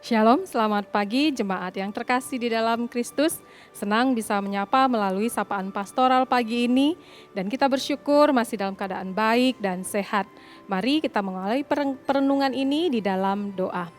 Shalom, selamat pagi jemaat yang terkasih di dalam Kristus. Senang bisa menyapa melalui sapaan pastoral pagi ini dan kita bersyukur masih dalam keadaan baik dan sehat. Mari kita mengawali perenungan ini di dalam doa.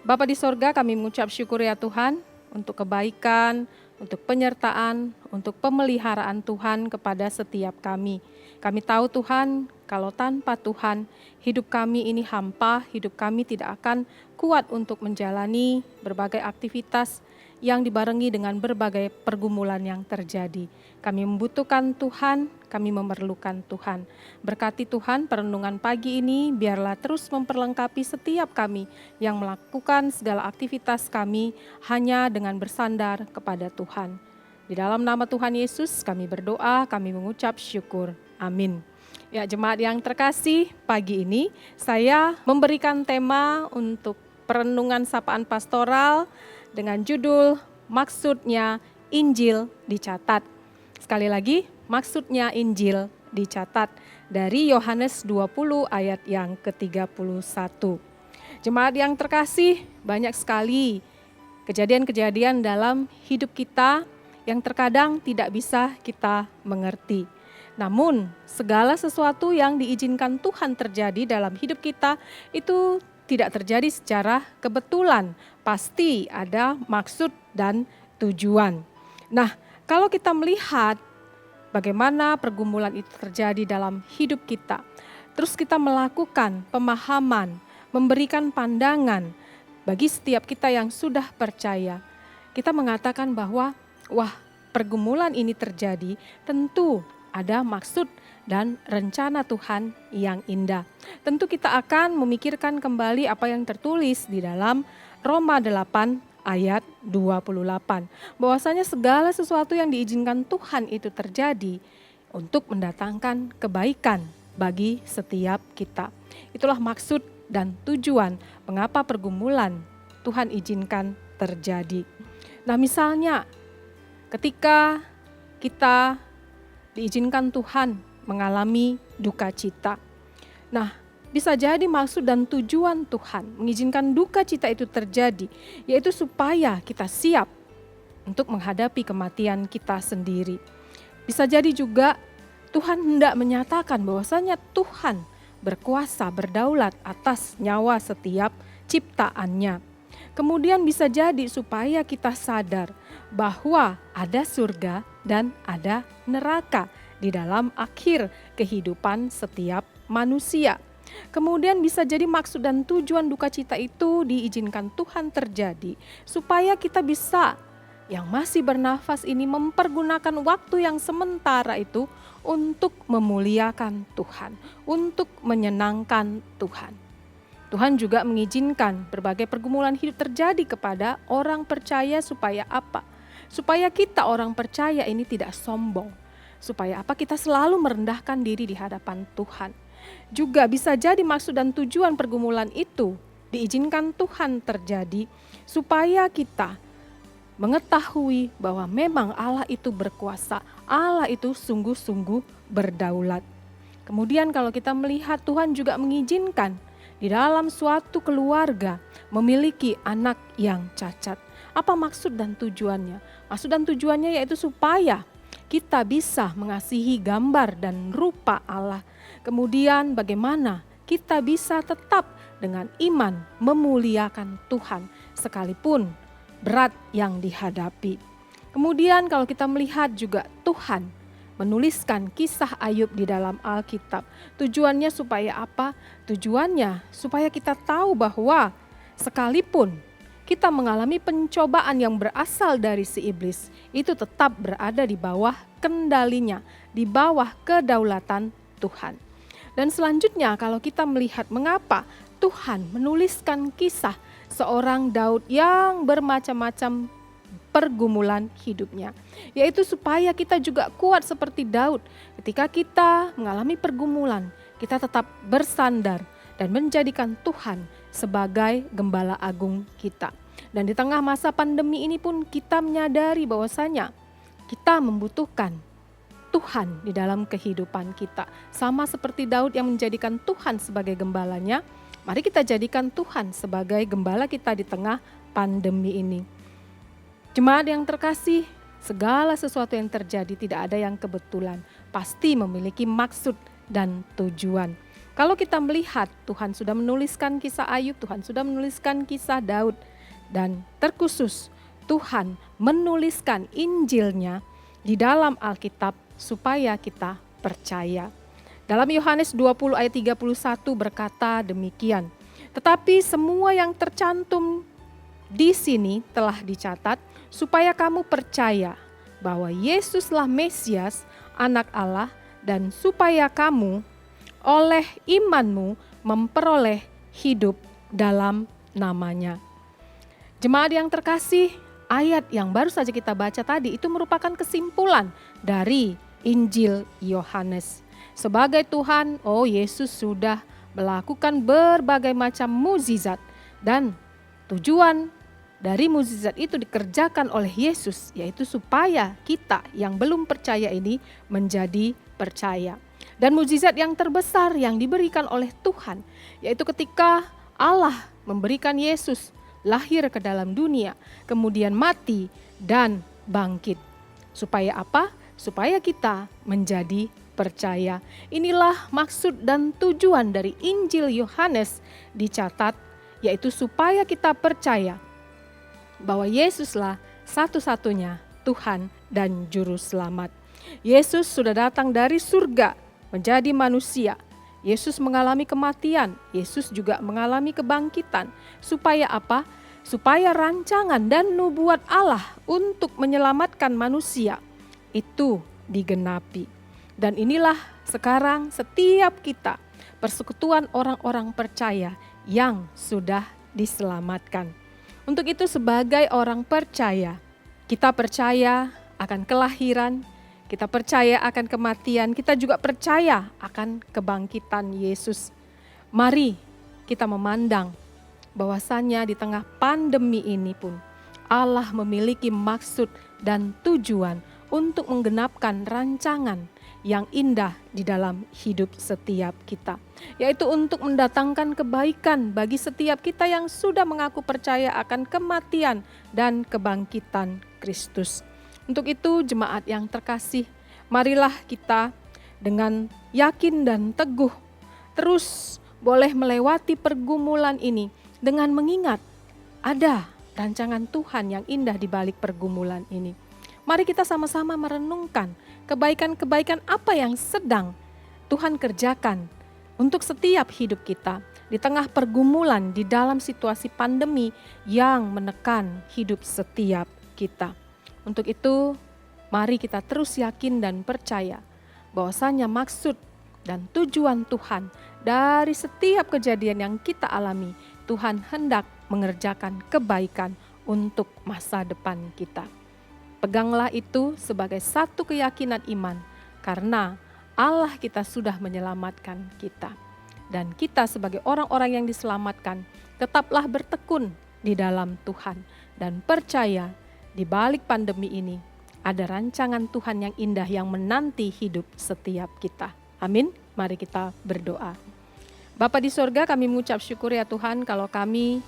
Bapa di sorga, kami mengucap syukur ya Tuhan untuk kebaikan, untuk penyertaan, untuk pemeliharaan Tuhan kepada setiap kami. Kami tahu Tuhan, kalau tanpa Tuhan, hidup kami ini hampa, hidup kami tidak akan kuat untuk menjalani berbagai aktivitas yang dibarengi dengan berbagai pergumulan yang terjadi. Kami membutuhkan Tuhan, kami memerlukan Tuhan. Berkati Tuhan perenungan pagi ini, biarlah terus memperlengkapi setiap kami yang melakukan segala aktivitas kami hanya dengan bersandar kepada Tuhan. Di dalam nama Tuhan Yesus kami berdoa, kami mengucap syukur. Amin. Ya, jemaat yang terkasih, pagi ini saya memberikan tema untuk perenungan sapaan pastoral dengan judul Maksudnya Injil Dicatat. Sekali lagi, maksudnya Injil dicatat dari Yohanes 20 ayat yang ke-31. Jemaat yang terkasih, banyak sekali kejadian-kejadian dalam hidup kita yang terkadang tidak bisa kita mengerti. Namun, segala sesuatu yang diizinkan Tuhan terjadi dalam hidup kita itu tidak terjadi secara kebetulan. Pasti ada maksud dan tujuan. Nah, kalau kita melihat bagaimana pergumulan itu terjadi dalam hidup kita, terus kita melakukan pemahaman, memberikan pandangan bagi setiap kita yang sudah percaya, kita mengatakan bahwa, wah, pergumulan ini terjadi tentu ada maksud dan rencana Tuhan yang indah. Tentu kita akan memikirkan kembali apa yang tertulis di dalam Roma 8 ayat 28. Bahwasanya segala sesuatu yang diizinkan Tuhan itu terjadi untuk mendatangkan kebaikan bagi setiap kita. Itulah maksud dan tujuan mengapa pergumulan Tuhan izinkan terjadi. Nah, misalnya ketika kita diizinkan Tuhan mengalami duka cita. Nah, bisa jadi maksud dan tujuan Tuhan mengizinkan duka cita itu terjadi, yaitu supaya kita siap untuk menghadapi kematian kita sendiri. Bisa jadi juga Tuhan hendak menyatakan bahwasanya Tuhan berkuasa berdaulat atas nyawa setiap ciptaannya. Kemudian bisa jadi supaya kita sadar bahwa ada surga dan ada neraka di dalam akhir kehidupan setiap manusia. Kemudian bisa jadi maksud dan tujuan duka cita itu diizinkan Tuhan terjadi supaya kita bisa yang masih bernafas ini mempergunakan waktu yang sementara itu untuk memuliakan Tuhan, untuk menyenangkan Tuhan. Tuhan juga mengizinkan berbagai pergumulan hidup terjadi kepada orang percaya supaya apa? Supaya kita orang percaya ini tidak sombong. Supaya apa? Kita selalu merendahkan diri di hadapan Tuhan. Juga bisa jadi maksud dan tujuan pergumulan itu diizinkan Tuhan terjadi supaya kita mengetahui bahwa memang Allah itu berkuasa, Allah itu sungguh-sungguh berdaulat. Kemudian kalau kita melihat Tuhan juga mengizinkan di dalam suatu keluarga memiliki anak yang cacat. Apa maksud dan tujuannya? Maksud dan tujuannya yaitu supaya kita bisa mengasihi gambar dan rupa Allah. Kemudian bagaimana kita bisa tetap dengan iman memuliakan Tuhan sekalipun berat yang dihadapi. Kemudian kalau kita melihat juga Tuhan menuliskan kisah Ayub di dalam Alkitab. Tujuannya supaya apa? Tujuannya supaya kita tahu bahwa sekalipun kita mengalami pencobaan yang berasal dari si iblis, itu tetap berada di bawah kendalinya, di bawah kedaulatan Tuhan. Dan selanjutnya kalau kita melihat mengapa Tuhan menuliskan kisah seorang Daud yang bermacam-macam pergumulan hidupnya, yaitu supaya kita juga kuat seperti Daud. Ketika kita mengalami pergumulan, kita tetap bersandar dan menjadikan Tuhan sebagai gembala agung kita. Dan di tengah masa pandemi ini pun kita menyadari bahwasanya kita membutuhkan Tuhan di dalam kehidupan kita. Sama seperti Daud yang menjadikan Tuhan sebagai gembalanya, mari kita jadikan Tuhan sebagai gembala kita di tengah pandemi ini. Jemaat yang terkasih, segala sesuatu yang terjadi tidak ada yang kebetulan, pasti memiliki maksud dan tujuan. Kalau kita melihat Tuhan sudah menuliskan kisah Ayub, Tuhan sudah menuliskan kisah Daud, dan terkhusus Tuhan menuliskan Injilnya di dalam Alkitab supaya kita percaya. Dalam Yohanes 20 ayat 31 berkata demikian, tetapi semua yang tercantum di sini telah dicatat supaya kamu percaya bahwa Yesuslah Mesias, Anak Allah, dan supaya kamu oleh imanmu memperoleh hidup dalam namanya. Jemaat yang terkasih, ayat yang baru saja kita baca tadi itu merupakan kesimpulan dari Injil Yohanes. Sebagai Tuhan, Yesus sudah melakukan berbagai macam mukjizat, dan tujuan dari mukjizat itu dikerjakan oleh Yesus, yaitu supaya kita yang belum percaya ini menjadi percaya. Dan mukjizat yang terbesar yang diberikan oleh Tuhan, yaitu ketika Allah memberikan Yesus lahir ke dalam dunia, kemudian mati dan bangkit. Supaya apa? Supaya kita menjadi percaya. Inilah maksud dan tujuan dari Injil Yohanes dicatat, yaitu supaya kita percaya bahwa Yesuslah satu-satunya Tuhan dan Juru Selamat. Yesus sudah datang dari surga menjadi manusia. Yesus mengalami kematian, Yesus juga mengalami kebangkitan. Supaya apa? Supaya rancangan dan nubuat Allah untuk menyelamatkan manusia itu digenapi. Dan inilah sekarang setiap kita, persekutuan orang-orang percaya yang sudah diselamatkan. Untuk itu sebagai orang percaya, kita percaya akan kelahiran, kita percaya akan kematian, kita juga percaya akan kebangkitan Yesus. Mari kita memandang bahwasannya di tengah pandemi ini pun Allah memiliki maksud dan tujuan untuk menggenapkan rancangan yang indah di dalam hidup setiap kita, yaitu untuk mendatangkan kebaikan bagi setiap kita yang sudah mengaku percaya akan kematian dan kebangkitan Kristus. Untuk itu jemaat yang terkasih, marilah kita dengan yakin dan teguh terus boleh melewati pergumulan ini dengan mengingat ada rancangan Tuhan yang indah di balik pergumulan ini. Mari kita sama-sama merenungkan kebaikan-kebaikan apa yang sedang Tuhan kerjakan untuk setiap hidup kita di tengah pergumulan di dalam situasi pandemi yang menekan hidup setiap kita. Untuk itu, mari kita terus yakin dan percaya bahwasanya maksud dan tujuan Tuhan dari setiap kejadian yang kita alami, Tuhan hendak mengerjakan kebaikan untuk masa depan kita. Peganglah itu sebagai satu keyakinan iman, karena Allah kita sudah menyelamatkan kita. Dan kita sebagai orang-orang yang diselamatkan, tetaplah bertekun di dalam Tuhan dan percaya di balik pandemi ini ada rancangan Tuhan yang indah yang menanti hidup setiap kita. Amin. Mari kita berdoa. Bapa di sorga, kami mengucap syukur ya Tuhan kalau kami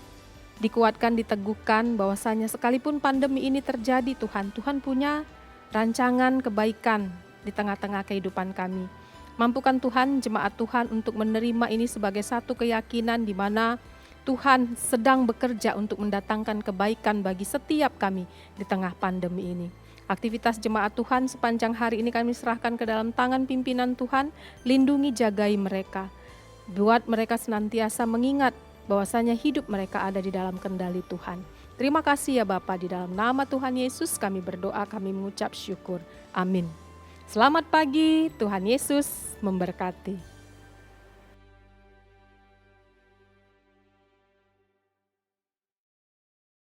dikuatkan, diteguhkan bahwasanya sekalipun pandemi ini terjadi Tuhan punya rancangan kebaikan di tengah-tengah kehidupan kami. Mampukan Tuhan jemaat Tuhan untuk menerima ini sebagai satu keyakinan di mana Tuhan sedang bekerja untuk mendatangkan kebaikan bagi setiap kami di tengah pandemi ini. Aktivitas jemaat Tuhan sepanjang hari ini kami serahkan ke dalam tangan pimpinan Tuhan, lindungi jagai mereka. Buat mereka senantiasa mengingat bahwasanya hidup mereka ada di dalam kendali Tuhan. Terima kasih ya Bapa, di dalam nama Tuhan Yesus kami berdoa, kami mengucap syukur. Amin. Selamat pagi, Tuhan Yesus memberkati.